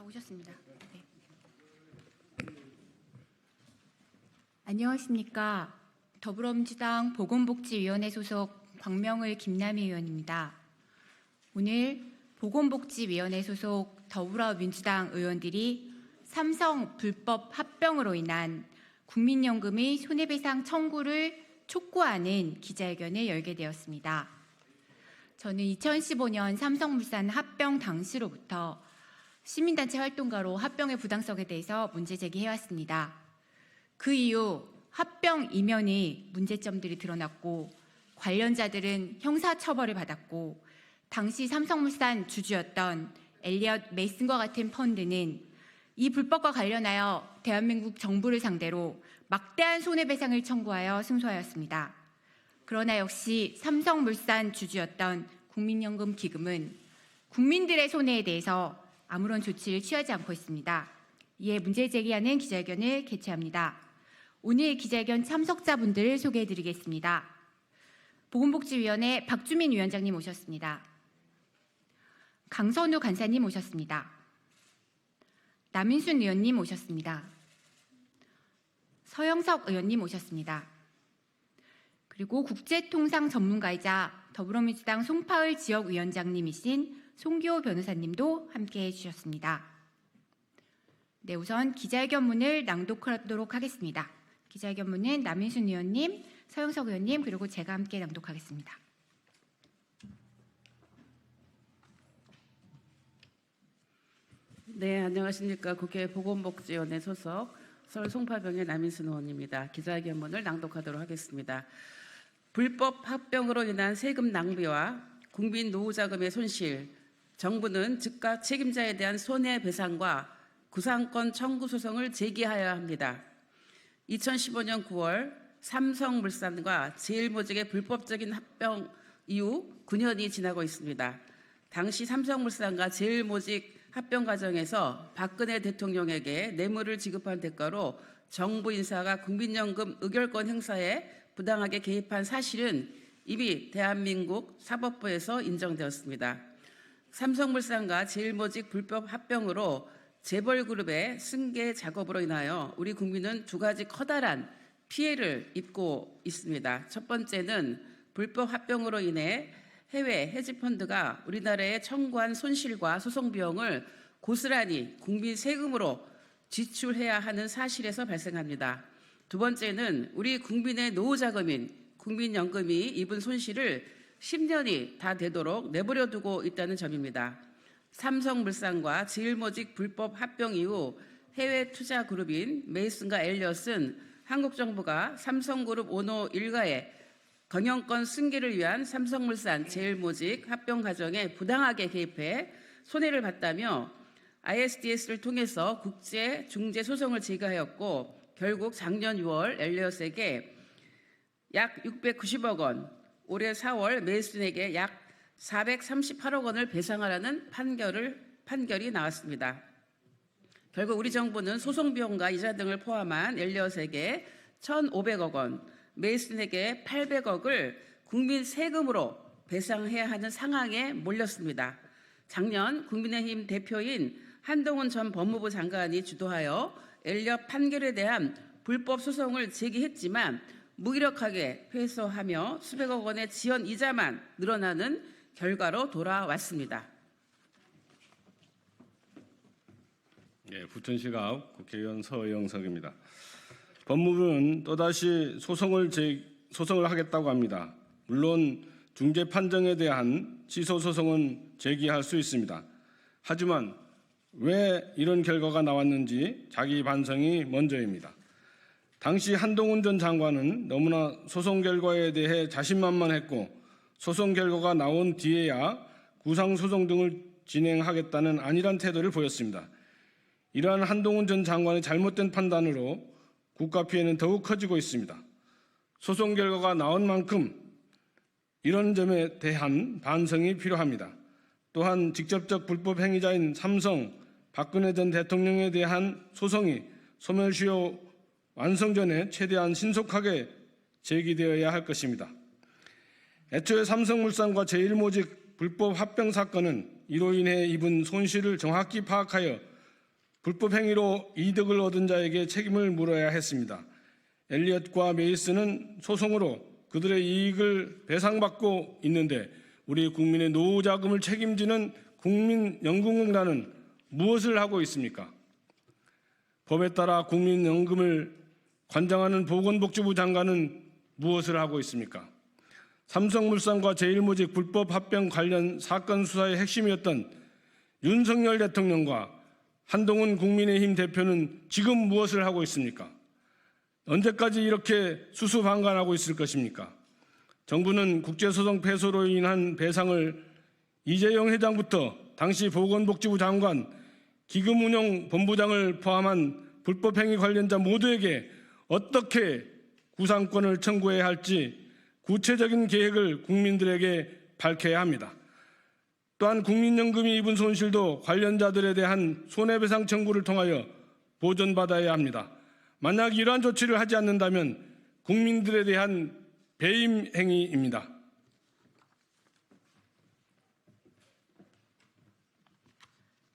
오셨습니다. 네. 안녕하십니까. 더불어민주당 보건복지위원회 소속 광명을 김남희 의원입니다. 오늘 보건복지위원회 소속 더불어민주당 의원들이 삼성 불법 합병으로 인한 국민연금의 손해배상 청구를 촉구하는 기자회견을 열게 되었습니다. 저는 2015년 삼성물산 합병 당시로부터 시민단체 활동가로 합병의 부당성에 대해서 문제 제기해왔습니다. 그 이후 합병 이면의 문제점들이 드러났고 관련자들은 형사처벌을 받았고 당시 삼성물산 주주였던 엘리엇 메이슨과 같은 펀드는 이 불법과 관련하여 대한민국 정부를 상대로 막대한 손해배상을 청구하여 승소하였습니다. 그러나 역시 삼성물산 주주였던 국민연금기금은 국민들의 손해에 대해서 아무런 조치를 취하지 않고 있습니다. 이에 문제 제기하는 기자회견을 개최합니다. 오늘 기자회견 참석자분들을 소개해드리겠습니다. 보건복지위원회 박주민 위원장님 오셨습니다. 강선우 간사님 오셨습니다. 남인순 의원님 오셨습니다. 서영석 의원님 오셨습니다. 그리고 국제통상 전문가이자 더불어민주당 송파을 지역위원장님이신 송기호 변호사님도 함께해 주셨습니다. 네, 우선 기자회견문을 낭독하도록 하겠습니다. 기자회견문은 남인순 의원님, 서영석 의원님 그리고 제가 함께 낭독하겠습니다. 네, 안녕하십니까. 국회 보건복지위원회 소속 서울 송파병의 남인순 의원입니다. 기자회견문을 낭독하도록 하겠습니다. 불법 합병으로 인한 세금 낭비와 국민 노후자금의 손실, 정부는 즉각 책임자에 대한 손해배상과 구상권 청구 소송을 제기하여야 합니다. 2015년 9월 삼성물산과 제일모직의 불법적인 합병 이후 9년이 지나고 있습니다. 당시 삼성물산과 제일모직 합병 과정에서 박근혜 대통령에게 뇌물을 지급한 대가로 정부 인사가 국민연금 의결권 행사에 부당하게 개입한 사실은 이미 대한민국 사법부에서 인정되었습니다. 삼성물산과 제일모직 불법 합병으로 재벌그룹의 승계 작업으로 인하여 우리 국민은 두 가지 커다란 피해를 입고 있습니다. 첫 번째는 불법 합병으로 인해 해외 헤지펀드가 우리나라에 청구한 손실과 소송 비용을 고스란히 국민 세금으로 지출해야 하는 사실에서 발생합니다. 두 번째는 우리 국민의 노후자금인 국민연금이 입은 손실을 10년이 다 되도록 내버려 두고 있다는 점입니다. 삼성물산과 제일모직 불법 합병 이후 해외 투자 그룹인 메이슨과 엘리엇은 한국 정부가 삼성그룹 오너 일가의 경영권 승계를 위한 삼성물산 제일모직 합병 과정에 부당하게 개입해 손해를 봤다며 ISDS를 통해서 국제 중재 소송을 제기하였고 결국 작년 6월 엘리엇에게 약 690억 원, 올해 4월 메이슨에게 약 438억 원을 배상하라는 판결이 나왔습니다. 결국 우리 정부는 소송 비용과 이자 등을 포함한 엘리엇에게 1,500억 원, 메이슨에게 800억을 국민 세금으로 배상해야 하는 상황에 몰렸습니다. 작년 국민의힘 대표인 한동훈 전 법무부 장관이 주도하여 엘리엇 판결에 대한 불법 소송을 제기했지만 무기력하게 패소하며 수백억 원의 지연 이자만 늘어나는 결과로 돌아왔습니다. 네, 부천시갑 국회의원 서영석입니다. 법무부는 또다시 소송을 하겠다고 합니다. 물론 중재 판정에 대한 취소 소송은 제기할 수 있습니다. 하지만 왜 이런 결과가 나왔는지 자기 반성이 먼저입니다. 당시 한동훈 전 장관은 너무나 소송 결과에 대해 자신만만했고 소송 결과가 나온 뒤에야 구상소송 등을 진행하겠다는 안일한 태도를 보였습니다. 이러한 한동훈 전 장관의 잘못된 판단으로 국가 피해는 더욱 커지고 있습니다. 소송 결과가 나온 만큼 이런 점에 대한 반성이 필요합니다. 또한 직접적 불법 행위자인 삼성, 박근혜 전 대통령에 대한 소송이 소멸시효 완성 전에 최대한 신속하게 제기되어야 할 것입니다. 애초에 삼성물산과 제일모직 불법 합병 사건은 이로 인해 입은 손실을 정확히 파악하여 불법 행위로 이득을 얻은 자에게 책임을 물어야 했습니다. 엘리엇과 메이슨은 소송으로 그들의 이익을 배상받고 있는데 우리 국민의 노후 자금을 책임지는 국민연금공단은 무엇을 하고 있습니까? 법에 따라 국민연금을 관장하는 보건복지부 장관은 무엇을 하고 있습니까? 삼성물산과 제일모직 불법 합병 관련 사건 수사의 핵심이었던 윤석열 대통령과 한동훈 국민의힘 대표는 지금 무엇을 하고 있습니까? 언제까지 이렇게 수수방관하고 있을 것입니까? 정부는 국제소송 패소로 인한 배상을 이재용 회장부터 당시 보건복지부 장관, 기금운용본부장을 포함한 불법행위 관련자 모두에게 어떻게 구상권을 청구해야 할지 구체적인 계획을 국민들에게 밝혀야 합니다. 또한 국민연금이 입은 손실도 관련자들에 대한 손해배상 청구를 통하여 보전받아야 합니다. 만약 이러한 조치를 하지 않는다면 국민들에 대한 배임 행위입니다.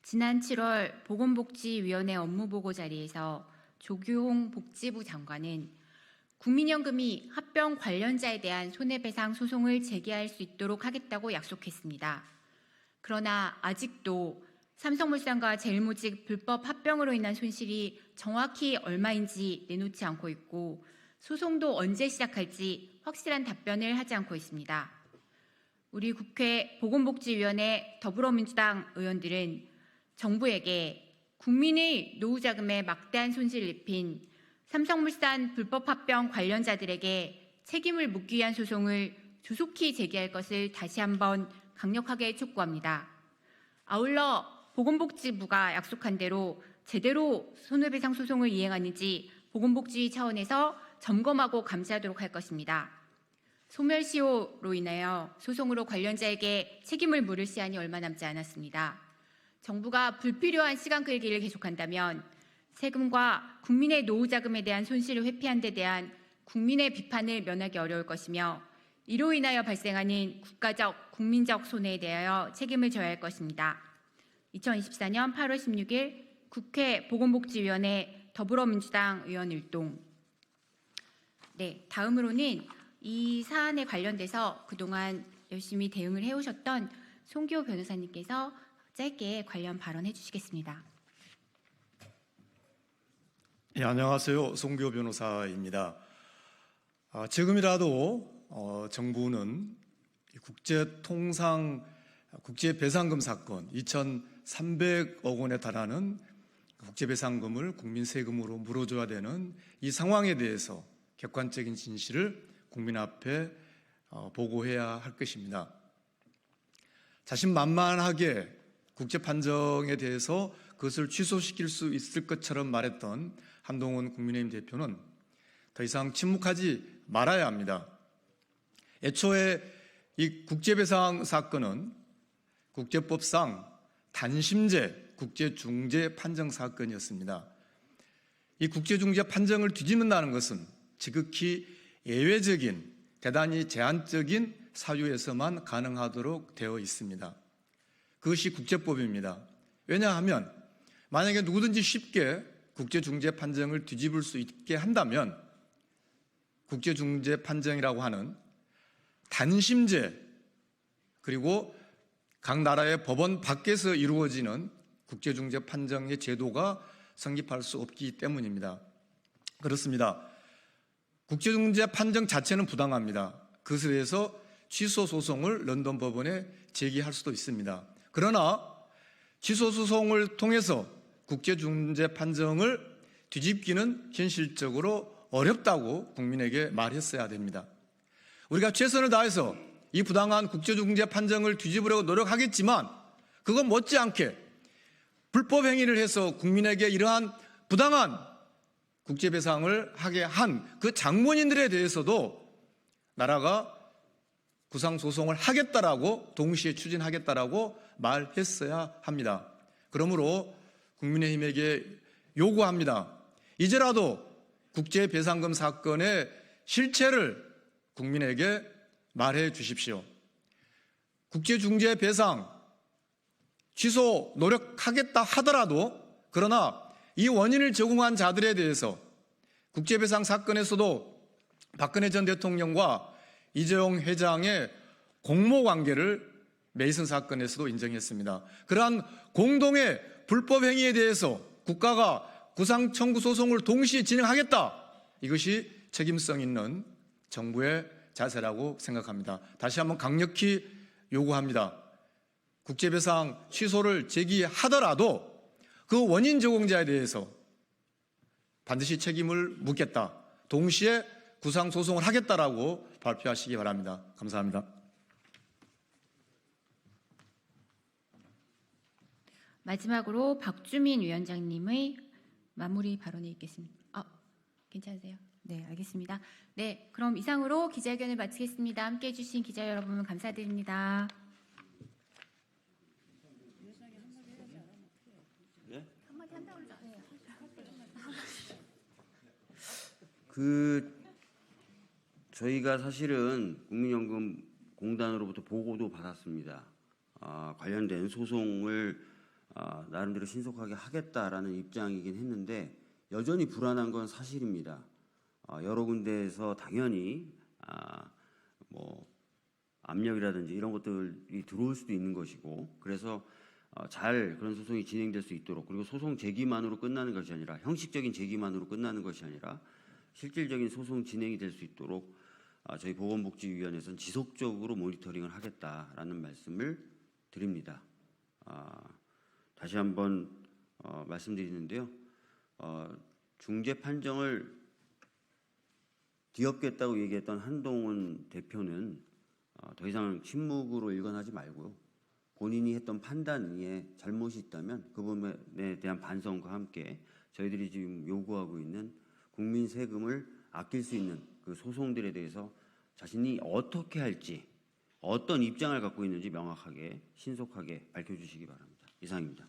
지난 7월 보건복지위원회 업무보고 자리에서 조규홍 복지부 장관은 국민연금이 합병 관련자에 대한 손해배상 소송을 제기할 수 있도록 하겠다고 약속했습니다. 그러나 아직도 삼성물산과 제일모직 불법 합병으로 인한 손실이 정확히 얼마인지 내놓지 않고 있고 소송도 언제 시작할지 확실한 답변을 하지 않고 있습니다. 우리 국회 보건복지위원회 더불어민주당 의원들은 정부에게 국민의 노후자금에 막대한 손실을 입힌 삼성물산 불법 합병 관련자들에게 책임을 묻기 위한 소송을 조속히 제기할 것을 다시 한번 강력하게 촉구합니다. 아울러 보건복지부가 약속한 대로 제대로 손해배상 소송을 이행하는지 보건복지 차원에서 점검하고 감시하도록 할 것입니다. 소멸시효로 인하여 소송으로 관련자에게 책임을 물을 시한이 얼마 남지 않았습니다. 정부가 불필요한 시간 끌기를 계속한다면 세금과 국민의 노후자금에 대한 손실을 회피한 데 대한 국민의 비판을 면하기 어려울 것이며 이로 인하여 발생하는 국가적, 국민적 손해에 대하여 책임을 져야 할 것입니다. 2024년 8월 16일 국회 보건복지위원회 더불어민주당 의원 일동. 네, 다음으로는 이 사안에 관련돼서 그동안 열심히 대응을 해오셨던 송기호 변호사님께서 짧게 관련 발언해 주시겠습니다. 예, 안녕하세요. 송기호 변호사입니다. 지금이라도 정부는 국제배상금 사건 2,300억 원에 달하는 국제배상금을 국민 세금으로 물어줘야 되는 이 상황에 대해서 객관적인 진실을 국민 앞에 보고해야 할 것입니다. 자신만만하게 국제판정에 대해서 그것을 취소시킬 수 있을 것처럼 말했던 한동훈 국민의힘 대표는 더 이상 침묵하지 말아야 합니다. 애초에 이 국제배상 사건은 국제법상 단심제 국제중재 판정 사건이었습니다. 이 국제중재 판정을 뒤집는다는 것은 지극히 예외적인 대단히 제한적인 사유에서만 가능하도록 되어 있습니다. 그것이 국제법입니다. 왜냐하면 만약에 누구든지 쉽게 국제중재 판정을 뒤집을 수 있게 한다면 국제중재 판정이라고 하는 단심제 그리고 각 나라의 법원 밖에서 이루어지는 국제중재 판정의 제도가 성립할 수 없기 때문입니다. 그렇습니다. 국제중재 판정 자체는 부당합니다. 그것에 대해서 취소 소송을 런던 법원에 제기할 수도 있습니다. 그러나 취소 소송을 통해서 국제중재 판정을 뒤집기는 현실적으로 어렵다고 국민에게 말했어야 됩니다. 우리가 최선을 다해서 이 부당한 국제중재 판정을 뒤집으려고 노력하겠지만 그건 못지않게 불법 행위를 해서 국민에게 이러한 부당한 국제배상을 하게 한 그 장본인들에 대해서도 나라가 구상소송을 하겠다라고 동시에 추진하겠다라고 말했어야 합니다. 그러므로 국민의힘에게 요구합니다. 이제라도 국제배상금 사건의 실체를 국민에게 말해 주십시오. 국제중재 배상 취소 노력하겠다 하더라도 그러나 이 원인을 제공한 자들에 대해서 국제배상 사건에서도 박근혜 전 대통령과 이재용 회장의 공모관계를 메이슨 사건에서도 인정했습니다. 그러한 공동의 불법 행위에 대해서 국가가 구상 청구 소송을 동시에 진행하겠다. 이것이 책임성 있는 정부의 자세라고 생각합니다. 다시 한번 강력히 요구합니다. 국제배상 취소를 제기하더라도 그 원인 제공자에 대해서 반드시 책임을 묻겠다. 동시에 구상 소송을 하겠다라고 발표하시기 바랍니다. 감사합니다. 마지막으로 박주민 위원장님의 마무리 발언이 있겠습니다. 괜찮으세요? 네, 알겠습니다. 네, 그럼 이상으로 기자회견을 마치겠습니다. 함께해 주신 기자 여러분 감사드립니다. 저희가 사실은 국민연금공단으로부터 보고도 받았습니다. 관련된 소송을 나름대로 신속하게 하겠다라는 입장이긴 했는데 여전히 불안한 건 사실입니다. 여러 군데에서 당연히 압력이라든지 이런 것들이 들어올 수도 있는 것이고, 그래서 잘 그런 소송이 진행될 수 있도록, 그리고 소송 제기만으로 끝나는 것이 아니라, 형식적인 제기만으로 끝나는 것이 아니라 실질적인 소송 진행이 될 수 있도록 저희 보건복지위원회에서는 지속적으로 모니터링을 하겠다라는 말씀을 드립니다. 다시 한번 말씀드리는데요. 중재 판정을 뒤엎겠다고 얘기했던 한동훈 대표는 더 이상 침묵으로 일관하지 말고요. 본인이 했던 판단에 잘못이 있다면 그 부분에 대한 반성과 함께 저희들이 지금 요구하고 있는 국민 세금을 아낄 수 있는 그 소송들에 대해서 자신이 어떻게 할지, 어떤 입장을 갖고 있는지 명확하게 신속하게 밝혀주시기 바랍니다. 이상입니다.